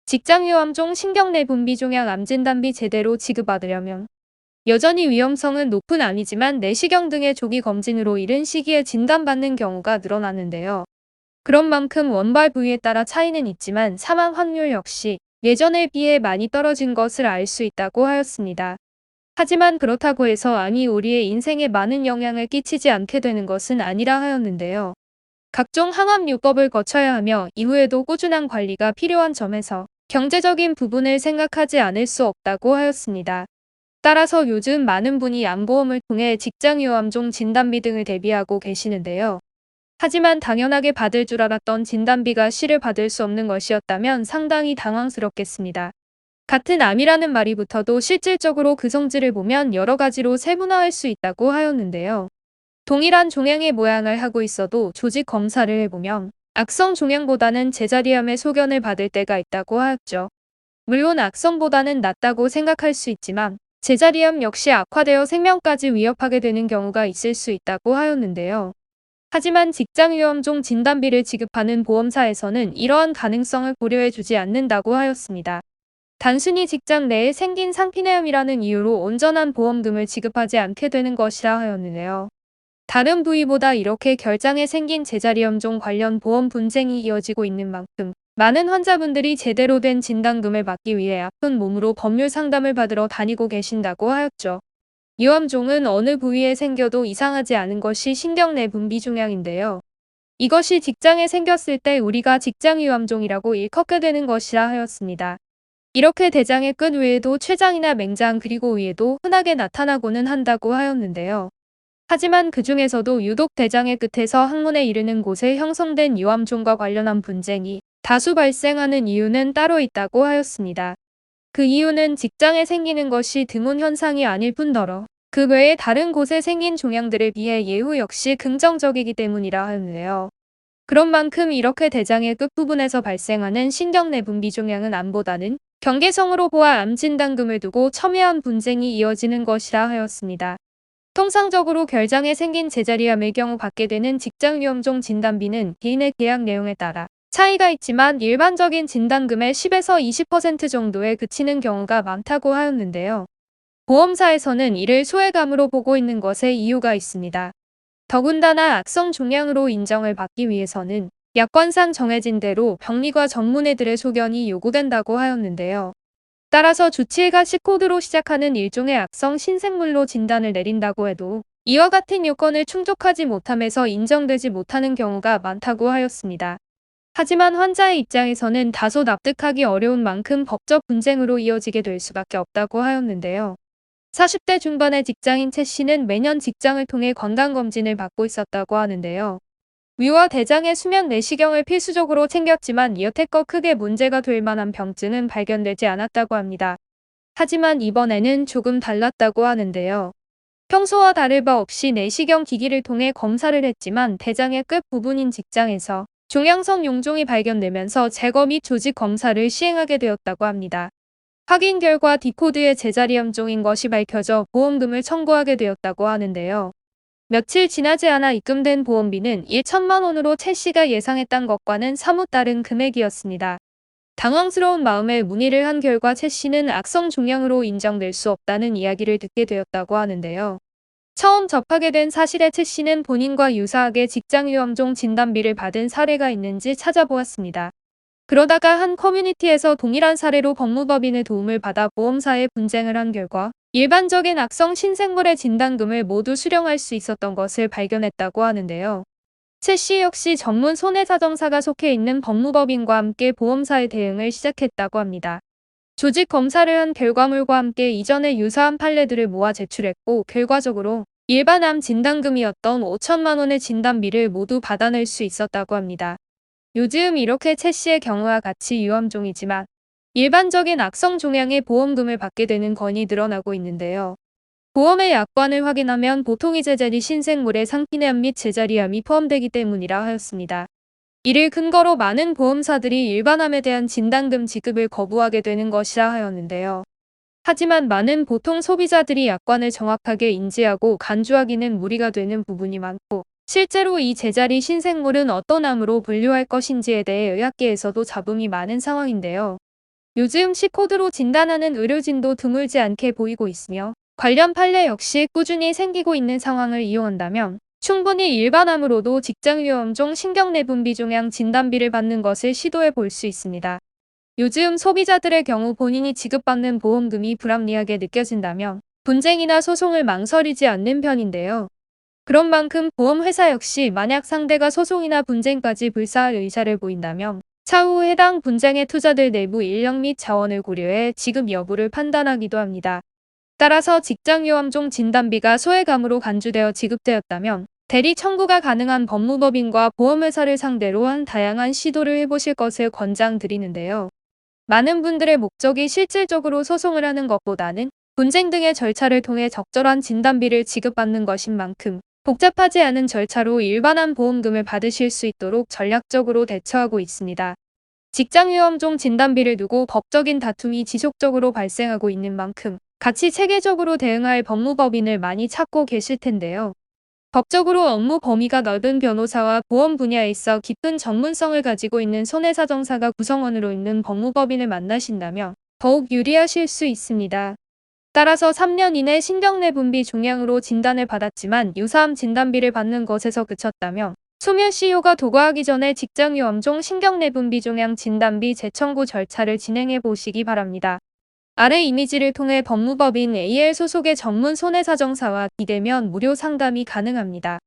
직장위험종 신경내 분비 종양 암 진단비 제대로 지급받으려면 여전히 위험성은 높은 아니지만 내시경 등의 조기 검진으로 이른 시기에 진단받는 경우가 늘어나는데요. 그런 만큼 원발 부위에 따라 차이는 있지만 사망 확률 역시 예전에 비해 많이 떨어진 것을 알 수 있다고 하였습니다. 하지만 그렇다고 해서 암이 우리의 인생에 많은 영향을 끼치지 않게 되는 것은 아니라 하였는데요. 각종 항암요법을 거쳐야 하며 이후에도 꾸준한 관리가 필요한 점에서 경제적인 부분을 생각하지 않을 수 없다고 하였습니다. 따라서 요즘 많은 분이 암보험을 통해 직장위험종 진단비 등을 대비하고 계시는데요. 하지만 당연하게 받을 줄 알았던 진단비가 실을 받을 수 없는 것이었다면 상당히 당황스럽겠습니다. 같은 암이라는 말이 붙어도 실질적으로 그 성질을 보면 여러 가지로 세분화할 수 있다고 하였는데요. 동일한 종양의 모양을 하고 있어도 조직 검사를 해보면 악성 종양보다는 제자리암의 소견을 받을 때가 있다고 하였죠. 물론 악성보다는 낫다고 생각할 수 있지만 제자리암 역시 악화되어 생명까지 위협하게 되는 경우가 있을 수 있다고 하였는데요. 하지만 직장위험종 진단비를 지급하는 보험사에서는 이러한 가능성을 고려해주지 않는다고 하였습니다. 단순히 직장 내에 생긴 상피내염이라는 이유로 온전한 보험금을 지급하지 않게 되는 것이라 하였는데요. 다른 부위보다 이렇게 결장에 생긴 제자리염종 관련 보험 분쟁이 이어지고 있는 만큼 많은 환자분들이 제대로 된 진단금을 받기 위해 아픈 몸으로 법률 상담을 받으러 다니고 계신다고 하였죠. 위험종은 어느 부위에 생겨도 이상하지 않은 것이 신경내 분비 종양인데요. 이것이 직장에 생겼을 때 우리가 직장위험종이라고 일컫게 되는 것이라 하였습니다. 이렇게 대장의 끝 외에도 췌장이나 맹장 그리고 위에도 흔하게 나타나고는 한다고 하였는데요. 하지만 그 중에서도 유독 대장의 끝에서 항문에 이르는 곳에 형성된 위험종과 관련한 분쟁이 다수 발생하는 이유는 따로 있다고 하였습니다. 그 이유는 직장에 생기는 것이 드문 현상이 아닐 뿐더러 그 외에 다른 곳에 생긴 종양들에 비해 예후 역시 긍정적이기 때문이라 하는데요. 그런 만큼 이렇게 대장의 끝부분에서 발생하는 신경내 분비 종양은 암보다는 경계성으로 보아 암 진단금을 두고 첨예한 분쟁이 이어지는 것이라 하였습니다. 통상적으로 결장에 생긴 제자리암의 경우 받게 되는 직장위험종 진단비는 개인의 계약 내용에 따라 차이가 있지만 일반적인 진단금의 10에서 20% 정도에 그치는 경우가 많다고 하였는데요. 보험사에서는 이를 소외감으로 보고 있는 것에 이유가 있습니다. 더군다나 악성 종양으로 인정을 받기 위해서는 약관상 정해진 대로 병리과 전문의들의 소견이 요구된다고 하였는데요. 따라서 주7가 C코드로 시작하는 일종의 악성 신생물로 진단을 내린다고 해도 이와 같은 요건을 충족하지 못함에서 인정되지 못하는 경우가 많다고 하였습니다. 하지만 환자의 입장에서는 다소 납득하기 어려운 만큼 법적 분쟁으로 이어지게 될 수밖에 없다고 하였는데요. 40대 중반의 직장인 최 씨는 매년 직장을 통해 건강검진을 받고 있었다고 하는데요. 위와 대장의 수면 내시경을 필수적으로 챙겼지만 여태껏 크게 문제가 될 만한 병증은 발견되지 않았다고 합니다. 하지만 이번에는 조금 달랐다고 하는데요. 평소와 다를 바 없이 내시경 기기를 통해 검사를 했지만 대장의 끝 부분인 직장에서 종양성 용종이 발견되면서 제거 및 조직 검사를 시행하게 되었다고 합니다. 확인 결과 D코드의 제자리염종인 것이 밝혀져 보험금을 청구하게 되었다고 하는데요. 며칠 지나지 않아 입금된 보험비는 1천만 원으로 최 씨가 예상했던 것과는 사뭇 다른 금액이었습니다. 당황스러운 마음에 문의를 한 결과 최 씨는 악성 종양으로 인정될 수 없다는 이야기를 듣게 되었다고 하는데요. 처음 접하게 된 사실에 최 씨는 본인과 유사하게 직장위험종 진단비를 받은 사례가 있는지 찾아보았습니다. 그러다가 한 커뮤니티에서 동일한 사례로 법무법인의 도움을 받아 보험사에 분쟁을 한 결과 일반적인 악성 신생물의 진단금을 모두 수령할 수 있었던 것을 발견했다고 하는데요. 최 씨 역시 전문 손해사정사가 속해 있는 법무법인과 함께 보험사의 대응을 시작했다고 합니다. 조직 검사를 한 결과물과 함께 이전에 유사한 판례들을 모아 제출했고 결과적으로 일반 암 진단금이었던 5천만 원의 진단비를 모두 받아낼 수 있었다고 합니다. 요즘 이렇게 최 씨의 경우와 같이 위험종이지만 일반적인 악성 종양의 보험금을 받게 되는 건이 늘어나고 있는데요. 보험의 약관을 확인하면 보통 이 제자리 신생물의 상피내암 및 제자리암이 포함되기 때문이라 하였습니다. 이를 근거로 많은 보험사들이 일반암에 대한 진단금 지급을 거부하게 되는 것이라 하였는데요. 하지만 많은 보통 소비자들이 약관을 정확하게 인지하고 간주하기는 무리가 되는 부분이 많고 실제로 이 제자리 신생물은 어떤 암으로 분류할 것인지에 대해 의학계에서도 잡음이 많은 상황인데요. 요즘 C코드로 진단하는 의료진도 드물지 않게 보이고 있으며 관련 판례 역시 꾸준히 생기고 있는 상황을 이용한다면 충분히 일반암으로도 직장위험종 신경내분비종양 진단비를 받는 것을 시도해 볼 수 있습니다. 요즘 소비자들의 경우 본인이 지급받는 보험금이 불합리하게 느껴진다면 분쟁이나 소송을 망설이지 않는 편인데요. 그런 만큼 보험회사 역시 만약 상대가 소송이나 분쟁까지 불사할 의사를 보인다면 차후 해당 분쟁에 투자될 내부 인력 및 자원을 고려해 지급 여부를 판단하기도 합니다. 따라서 직장위험종 진단비가 소외감으로 간주되어 지급되었다면 대리 청구가 가능한 법무법인과 보험회사를 상대로 한 다양한 시도를 해보실 것을 권장드리는데요. 많은 분들의 목적이 실질적으로 소송을 하는 것보다는 분쟁 등의 절차를 통해 적절한 진단비를 지급받는 것인 만큼 복잡하지 않은 절차로 일반암 보험금을 받으실 수 있도록 전략적으로 대처하고 있습니다. 직장위험종 진단비를 두고 법적인 다툼이 지속적으로 발생하고 있는 만큼 같이 체계적으로 대응할 법무법인을 많이 찾고 계실 텐데요. 법적으로 업무 범위가 넓은 변호사와 보험 분야에 있어 깊은 전문성을 가지고 있는 손해사정사가 구성원으로 있는 법무법인을 만나신다면 더욱 유리하실 수 있습니다. 따라서 3년 이내 신경내분비 종양으로 진단을 받았지만 유사암 진단비를 받는 것에서 그쳤다면 소멸 CEO가 도과하기 전에 직장위험종 신경내분비 종양 진단비 재청구 절차를 진행해 보시기 바랍니다. 아래 이미지를 통해 법무법인 AL 소속의 전문 손해사정사와 비대면 무료 상담이 가능합니다.